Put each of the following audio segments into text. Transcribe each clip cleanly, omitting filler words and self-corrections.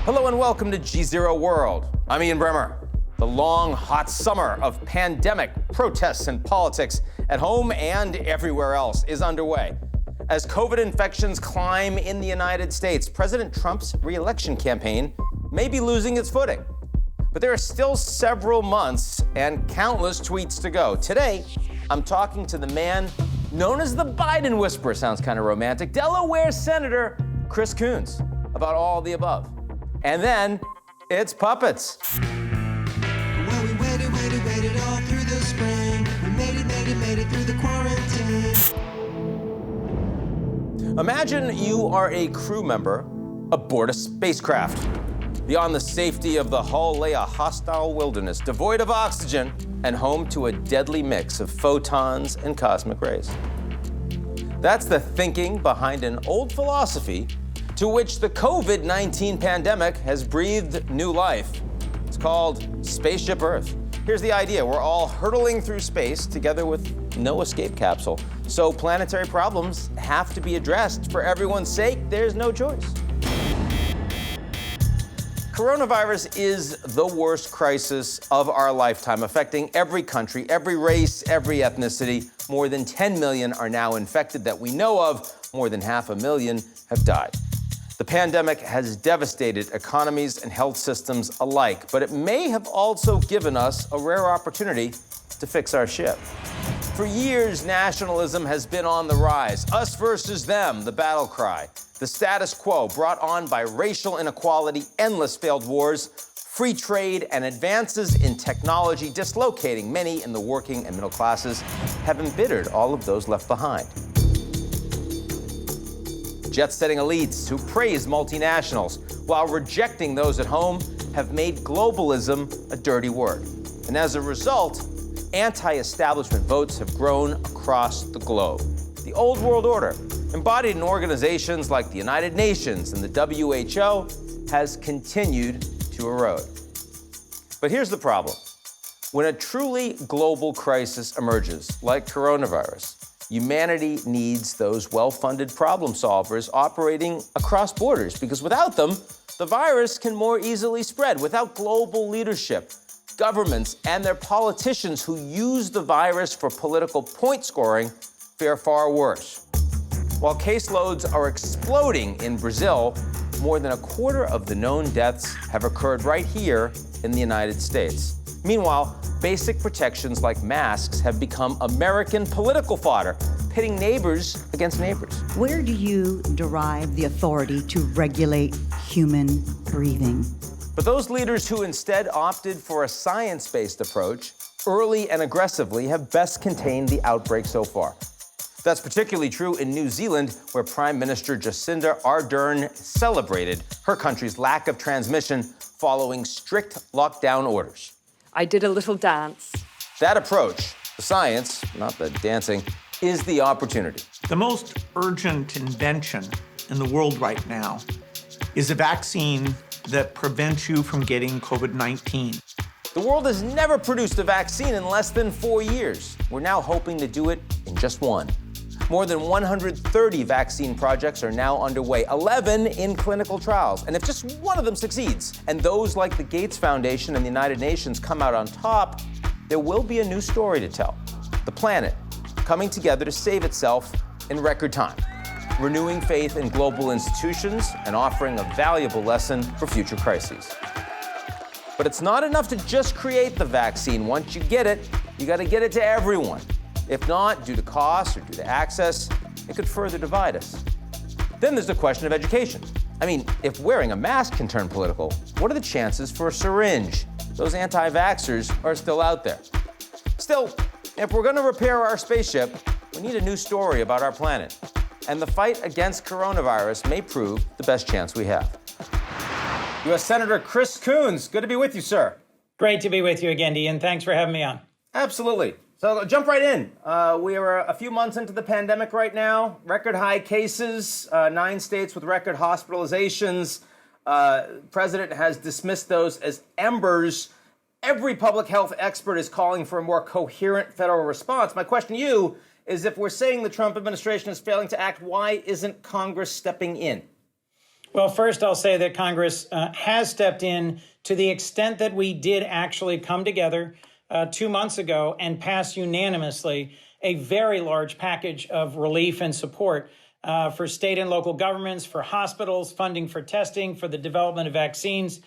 Hello and welcome to GZERO World. I'm Ian Bremmer. The long, hot summer of pandemic, protests, and politics at home and everywhere else is underway. As COVID infections climb in the United States, President Trump's re-election campaign may be losing its footing. But there are still several months and countless tweets to go. Today, I'm talking to the man known as the Biden Whisperer, sounds kind of romantic, Delaware Senator Chris Coons, about all the above. And then, it's puppets. Well, we waited all through the spring. We made it through the quarantine. Imagine you are a crew member aboard a spacecraft. Beyond the safety of the hull lay a hostile wilderness, devoid of oxygen and home to a deadly mix of photons and cosmic rays. That's the thinking behind an old philosophy to which the COVID-19 pandemic has breathed new life. It's called Spaceship Earth. Here's the idea. We're all hurtling through space together with no escape capsule. So planetary problems have to be addressed. For everyone's sake, there's no choice. Coronavirus is the worst crisis of our lifetime, affecting every country, every race, every ethnicity. More than 10 million are now infected that we know of. More than 500,000 have died. The pandemic has devastated economies and health systems alike, but it may have also given us a rare opportunity to fix our ship. For years, nationalism has been on the rise. Us versus them, the battle cry. The status quo brought on by racial inequality, endless failed wars, free trade, and advances in technology dislocating many in the working and middle classes have embittered all of those left behind. Jet-setting elites who praise multinationals while rejecting those at home have made globalism a dirty word. And as a result, anti-establishment votes have grown across the globe. The old world order, embodied in organizations like the United Nations and the WHO, has continued to erode. But here's the problem. When a truly global crisis emerges, like coronavirus, humanity needs those well-funded problem solvers operating across borders, because without them, the virus can more easily spread. Without global leadership, governments and their politicians who use the virus for political point scoring fare far worse. While caseloads are exploding in Brazil, more than a quarter of the known deaths have occurred right here in the United States. Meanwhile, basic protections like masks have become American political fodder, pitting neighbors against neighbors. Where do you derive the authority to regulate human breathing? But those leaders who instead opted for a science-based approach, early and aggressively, have best contained the outbreak so far. That's particularly true in New Zealand, where Prime Minister Jacinda Ardern celebrated her country's lack of transmission following strict lockdown orders. I did a little dance. That approach, the science, not the dancing, is the opportunity. The most urgent invention in the world right now is a vaccine that prevents you from getting COVID-19. The world has never produced a vaccine in less than 4 years. We're now hoping to do it in just one. More than 130 vaccine projects are now underway, 11 in clinical trials. And if just one of them succeeds, and those like the Gates Foundation and the United Nations come out on top, there will be a new story to tell. The planet coming together to save itself in record time, renewing faith in global institutions and offering a valuable lesson for future crises. But it's not enough to just create the vaccine. Once you get it, you got to get it to everyone. If not, due to cost or due to access, it could further divide us. Then there's the question of education. I mean, if wearing a mask can turn political, what are the chances for a syringe? Those anti-vaxxers are still out there. Still, if we're going to repair our spaceship, we need a new story about our planet. And the fight against coronavirus may prove the best chance we have. U.S. Senator Chris Coons, good to be with you, sir. Great to be with you again, Ian. Thanks for having me on. Absolutely. So jump right in. We are a few months into the pandemic right now. Record high cases, 9 states with record hospitalizations. President has dismissed those as embers. Every public health expert is calling for a more coherent federal response. My question to you is, if we're saying the Trump administration is failing to act, why isn't Congress stepping in? Well, first, I'll say that Congress has stepped in to the extent that we did actually come together 2 months ago and pass unanimously a very large package of relief and support for state and local governments, for hospitals, funding for testing, for the development of vaccines.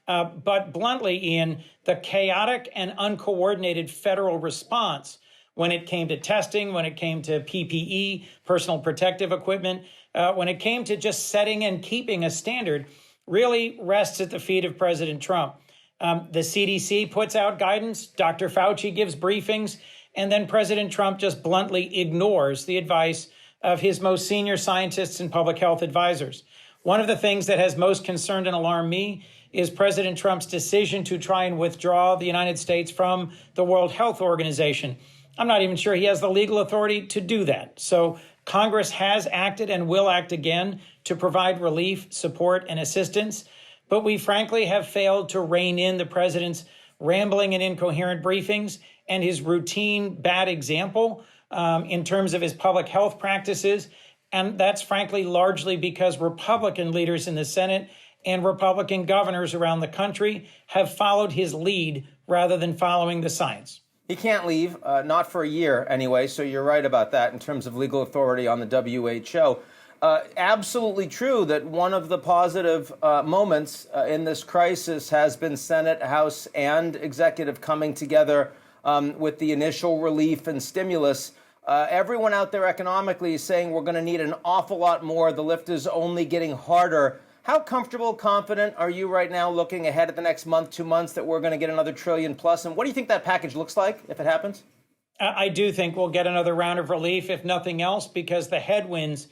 But bluntly, Ian, the chaotic and uncoordinated federal response when it came to testing, when it came to PPE, personal protective equipment, when it came to just setting and keeping a standard, really rests at the feet of President Trump. The CDC puts out guidance, Dr. Fauci gives briefings, and then President Trump just bluntly ignores the advice of his most senior scientists and public health advisors. One of the things that has most concerned and alarmed me is President Trump's decision to try and withdraw the United States from the World Health Organization. I'm not even sure he has the legal authority to do that. So Congress has acted and will act again to provide relief, support, and assistance. But we frankly have failed to rein in the president's rambling and incoherent briefings and his routine bad example in terms of his public health practices. And that's frankly largely because Republican leaders in the Senate and Republican governors around the country have followed his lead rather than following the science. He can't leave, not for a year anyway, so you're right about that in terms of legal authority on the WHO. Absolutely true that one of the positive moments in this crisis has been Senate, House, and executive coming together with the initial relief and stimulus. Everyone out there economically is saying we're going to need an awful lot more. The lift is only getting harder. How comfortable, confident are you right now looking ahead at the next month, 2 months, that we're going to get another $1 trillion plus? And what do you think that package looks like if it happens? I do think we'll get another round of relief, if nothing else, because the headwinds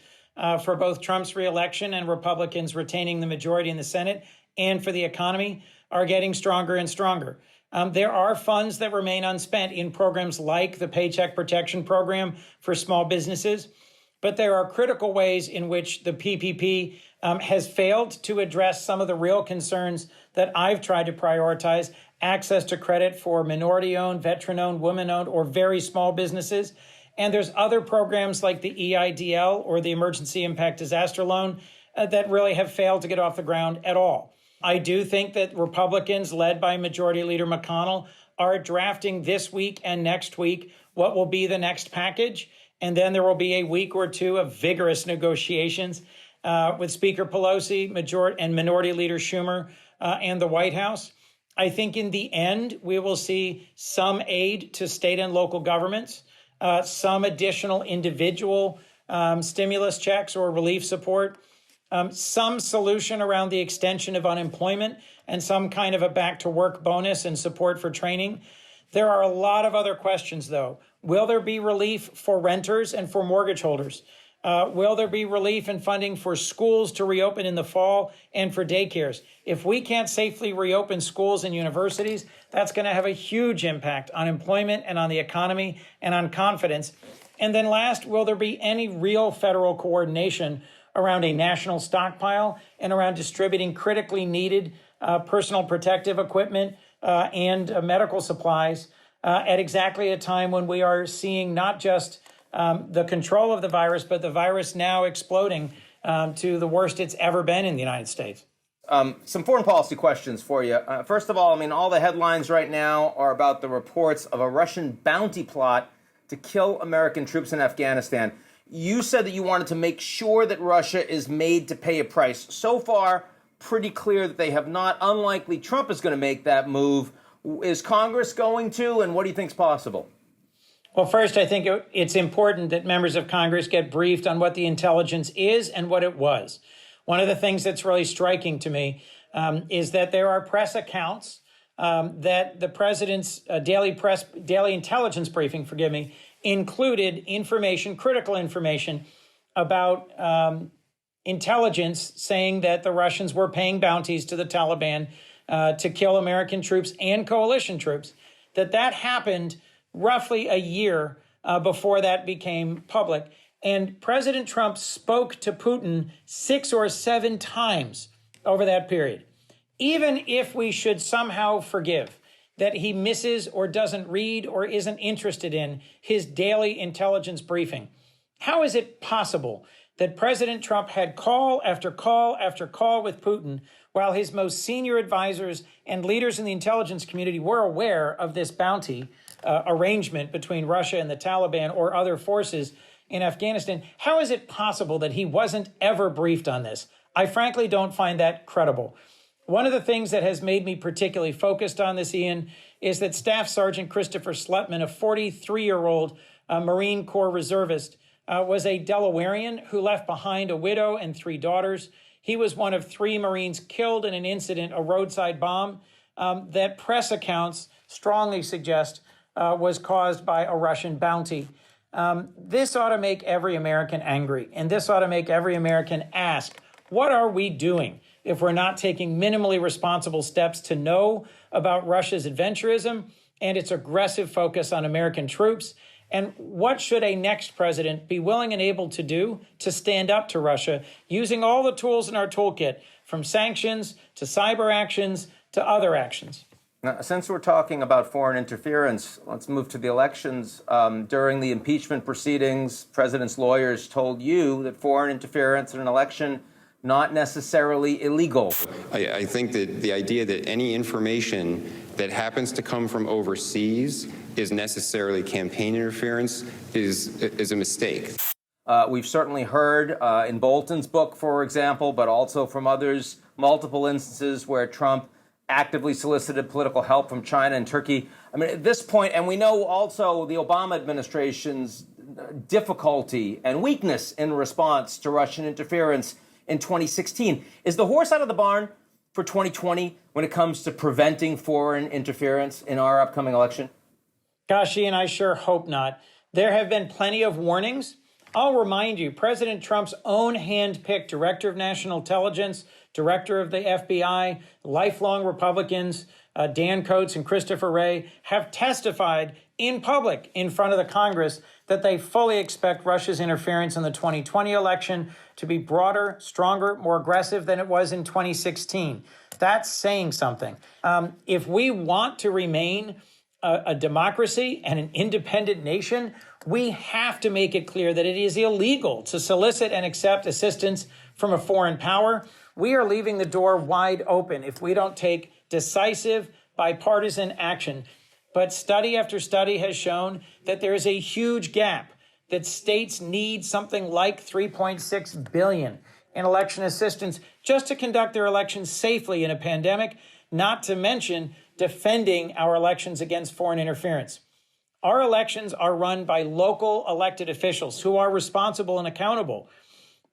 for both Trump's reelection and Republicans retaining the majority in the Senate and for the economy are getting stronger and stronger. There are funds that remain unspent in programs like the Paycheck Protection Program for small businesses, but there are critical ways in which the PPP has failed to address some of the real concerns that I've tried to prioritize: access to credit for minority-owned, veteran-owned, women-owned, or very small businesses. And there's other programs like the EIDL or the Emergency Impact Disaster Loan that really have failed to get off the ground at all. I do think that Republicans, led by Majority Leader McConnell, are drafting this week and next week what will be the next package. And then there will be a week or two of vigorous negotiations with Speaker Pelosi, and Minority Leader Schumer and the White House. I think in the end, we will see some aid to state and local governments, some additional individual stimulus checks or relief support, some solution around the extension of unemployment, and some kind of a back to work bonus and support for training. There are a lot of other questions, though. Will there be relief for renters and for mortgage holders? Will there be relief and funding for schools to reopen in the fall and for daycares? If we can't safely reopen schools and universities, that's going to have a huge impact on employment and on the economy and on confidence. And then last, will there be any real federal coordination around a national stockpile and around distributing critically needed personal protective equipment and medical supplies at exactly a time when we are seeing not just the control of the virus, but the virus now exploding to the worst it's ever been in the United States? Some foreign policy questions for you. First of all, I mean, all the headlines right now are about the reports of a Russian bounty plot to kill American troops in Afghanistan. You said that you wanted to make sure that Russia is made to pay a price. So far, pretty clear that they have not. Unlikely Trump is going to make that move. Is Congress going to, and what do you think is possible? Well, first, I think it's important that members of Congress get briefed on what the intelligence is and what it was. One of the things that's really striking to me is that there are press accounts that the president's daily intelligence briefing, included information, critical information about intelligence saying that the Russians were paying bounties to the Taliban to kill American troops and coalition troops, that happened roughly a year before that became public. And President Trump spoke to Putin 6 or 7 times over that period. Even if we should somehow forgive that he misses or doesn't read or isn't interested in his daily intelligence briefing, how is it possible that President Trump had call after call after call with Putin, while his most senior advisors and leaders in the intelligence community were aware of this bounty arrangement between Russia and the Taliban or other forces in Afghanistan. How is it possible that he wasn't ever briefed on this? I frankly don't find that credible. One of the things that has made me particularly focused on this, Ian, is that Staff Sergeant Christopher Slutman, a 43-year-old Marine Corps reservist, was a Delawarean who left behind a widow and 3 daughters. He was one of 3 Marines killed in an incident, a roadside bomb, that press accounts strongly suggest was caused by a Russian bounty. This ought to make every American angry, and this ought to make every American ask, what are we doing if we're not taking minimally responsible steps to know about Russia's adventurism and its aggressive focus on American troops? And what should a next president be willing and able to do to stand up to Russia using all the tools in our toolkit, from sanctions to cyber actions to other actions? Now, since we're talking about foreign interference, let's move to the elections. During the impeachment proceedings, president's lawyers told you that foreign interference in an election not necessarily illegal. I think that the idea that any information that happens to come from overseas is necessarily campaign interference is a mistake. We've certainly heard in Bolton's book, for example, but also from others, multiple instances where Trump actively solicited political help from China and Turkey. I mean, at this point, and we know also the Obama administration's difficulty and weakness in response to Russian interference in 2016. Is the horse out of the barn for 2020 when it comes to preventing foreign interference in our upcoming election? Gosh, Ian, I sure hope not. There have been plenty of warnings. I'll remind you, President Trump's own hand-picked Director of National Intelligence, Director of the FBI, lifelong Republicans, Dan Coats and Christopher Wray, have testified in public in front of the Congress that they fully expect Russia's interference in the 2020 election to be broader, stronger, more aggressive than it was in 2016. That's saying something. If we want to remain a democracy and an independent nation, we have to make it clear that it is illegal to solicit and accept assistance from a foreign power. We are leaving the door wide open if we don't take decisive, bipartisan action. But study after study has shown that there is a huge gap, that states need something like $3.6 billion in election assistance just to conduct their elections safely in a pandemic, not to mention defending our elections against foreign interference. Our elections are run by local elected officials who are responsible and accountable.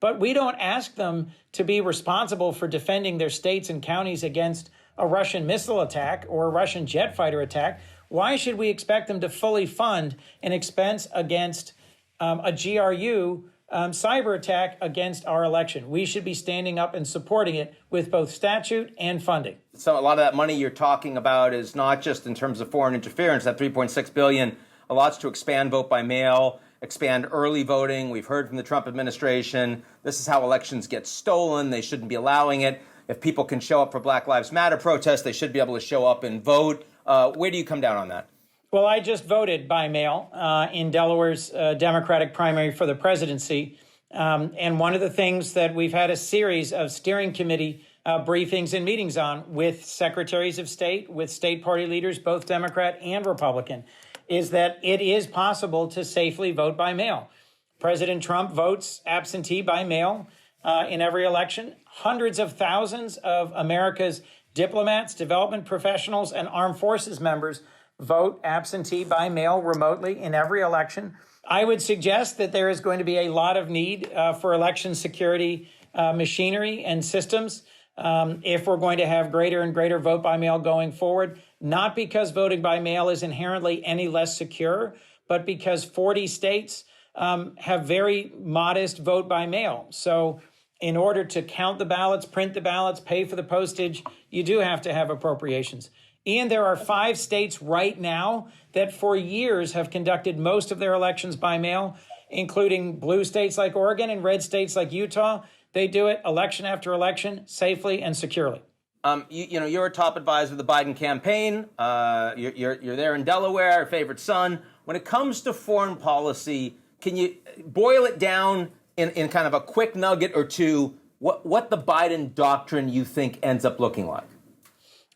But we don't ask them to be responsible for defending their states and counties against a Russian missile attack or a Russian jet fighter attack. Why should we expect them to fully fund an expense against a GRU cyber attack against our election? We should be standing up and supporting it with both statute and funding. So a lot of that money you're talking about is not just in terms of foreign interference, that $3.6 billion, a lot's to expand vote by mail, expand early voting. We've heard from the Trump administration, this is how elections get stolen. They shouldn't be allowing it. If people can show up for Black Lives Matter protests, they should be able to show up and vote. Where do you come down on that? Well, I just voted by mail in Delaware's Democratic primary for the presidency. And one of the things that we've had a series of steering committee briefings and meetings on with secretaries of state, with state party leaders, both Democrat and Republican, is that it is possible to safely vote by mail. President Trump votes absentee by mail in every election. Hundreds of thousands of America's diplomats, development professionals, and armed forces members vote absentee by mail remotely in every election. I would suggest that there is going to be a lot of need for election security machinery and systems if we're going to have greater and greater vote by mail going forward, not because voting by mail is inherently any less secure, but because 40 states have very modest vote by mail. So in order to count the ballots, print the ballots, pay for the postage, you do have to have appropriations. And there are 5 states right now that for years have conducted most of their elections by mail, including blue states like Oregon and red states like Utah. They do it election after election, safely and securely. You're a top advisor of the Biden campaign. You're there in Delaware, our favorite son. When it comes to foreign policy, can you boil it down in kind of a quick nugget or two, what the Biden doctrine you think ends up looking like?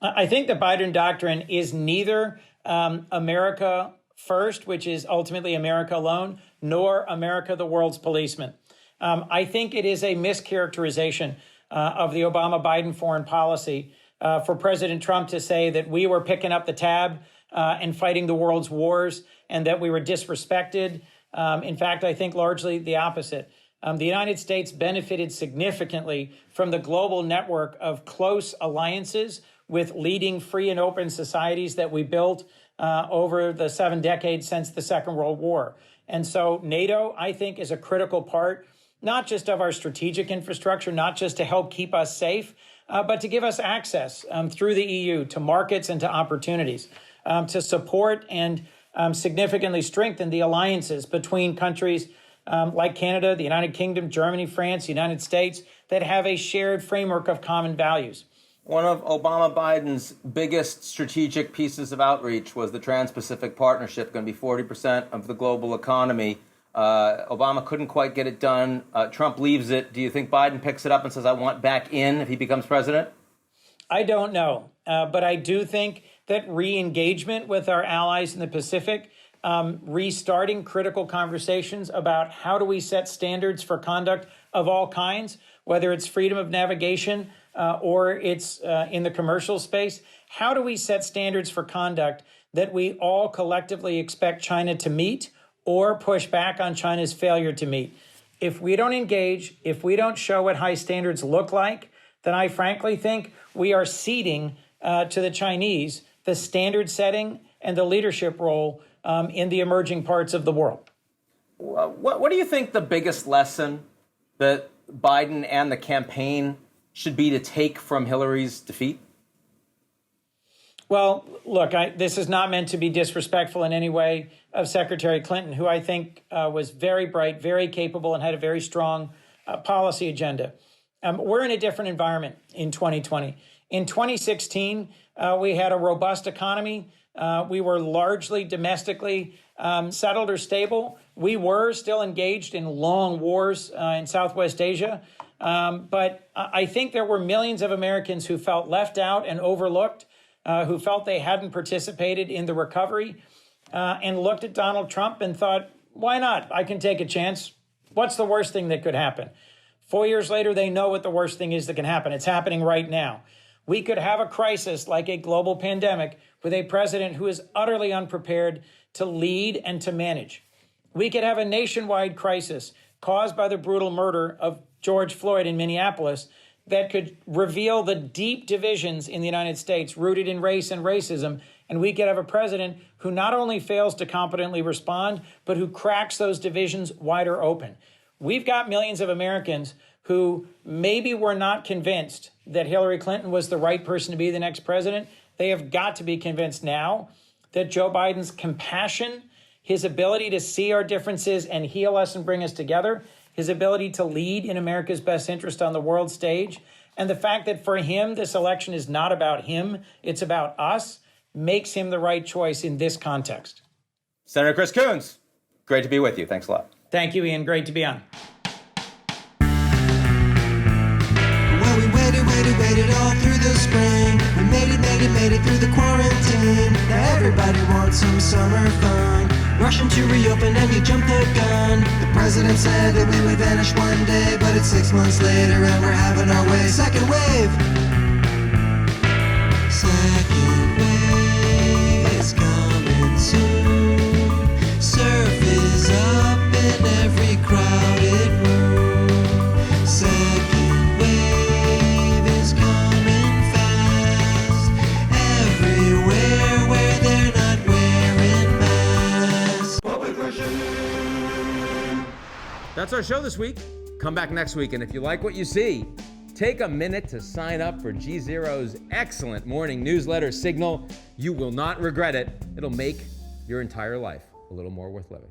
I think the Biden doctrine is neither America first, which is ultimately America alone, nor America the world's policeman. I think it is a mischaracterization of the Obama-Biden foreign policy for President Trump to say that we were picking up the tab and fighting the world's wars and that we were disrespected. In fact, I think largely the opposite. The United States benefited significantly from the global network of close alliances with leading free and open societies that we built over the 7 decades since the Second World War. And so NATO, I think, is a critical part, not just of our strategic infrastructure, not just to help keep us safe, but to give us access through the EU to markets and to opportunities, to support and significantly strengthen the alliances between countries like Canada, the United Kingdom, Germany, France, the United States, that have a shared framework of common values. One of Obama-Biden's biggest strategic pieces of outreach was the Trans-Pacific Partnership, going to be 40% of the global economy. Obama couldn't quite get it done. Trump leaves it. Do you think Biden picks it up and says, I want back in if he becomes president? I don't know. But I do think that re-engagement with our allies in the Pacific, restarting critical conversations about how do we set standards for conduct of all kinds, whether it's freedom of navigation or it's in the commercial space. How do we set standards for conduct that we all collectively expect China to meet or push back on China's failure to meet? If we don't engage, if we don't show what high standards look like, then I frankly think we are ceding to the Chinese the standard setting and the leadership role in the emerging parts of the world. What do you think the biggest lesson that Biden and the campaign should be to take from Hillary's defeat? Well, look, this is not meant to be disrespectful in any way of Secretary Clinton, who I think was very bright, very capable, and had a very strong policy agenda. We're in a different environment in 2020. In 2016, we had a robust economy. We were largely domestically settled or stable. We were still engaged in long wars in Southwest Asia. But I think there were millions of Americans who felt left out and overlooked, who felt they hadn't participated in the recovery, and looked at Donald Trump and thought, why not? I can take a chance. What's the worst thing that could happen? 4 years later, they know what the worst thing is that can happen. It's happening right now. We could have a crisis like a global pandemic with a president who is utterly unprepared to lead and to manage. We could have a nationwide crisis caused by the brutal murder of George Floyd in Minneapolis that could reveal the deep divisions in the United States rooted in race and racism. And we could have a president who not only fails to competently respond, but who cracks those divisions wider open. We've got millions of Americans who maybe were not convinced that Hillary Clinton was the right person to be the next president. They have got to be convinced now that Joe Biden's compassion, his ability to see our differences and heal us and bring us together, his ability to lead in America's best interest on the world stage, and the fact that for him, this election is not about him, it's about us, makes him the right choice in this context. Senator Chris Coons, great to be with you. Thanks a lot. Thank you, Ian. Great to be on. Well, we waited all through the spring. We made it through the quarantine. Now everybody wants some summer fun. Rushing to reopen and you jumped the gun. The president said that we would vanish one day, but it's 6 months later and we're having our way. Second wave. Second wave is coming soon. Surf is up in every crowded room. Second wave is coming fast. Everywhere where they're not wearing masks. That's our show this week. Come back next week, and if you like what you see, take a minute to sign up for GZERO's excellent morning newsletter Signal. You will not regret it. It'll make your entire life a little more worth living.